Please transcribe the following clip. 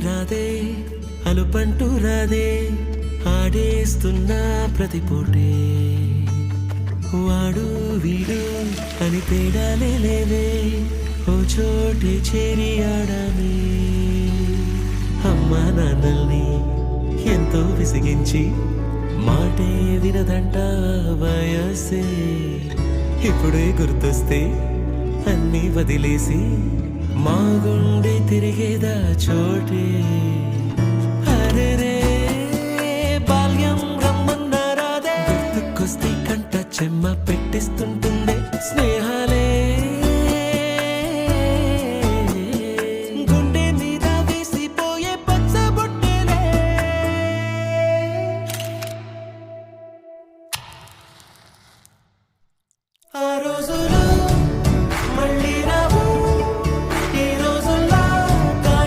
రాదే అలుపంటూ రాదే ఆడేస్తున్నా ప్రతి పూటే వాడు వీడు అని తేడాలే లేవే ఓ చోటే చేరి ఆడమే అమ్మా నాన్నల్ని ఎంతో విసిగించి మాటే వినదంట వయసే ఇప్పుడే గుర్తొస్తే అన్నీ వదిలేసి మా గుండె తిరిగేదా చోటే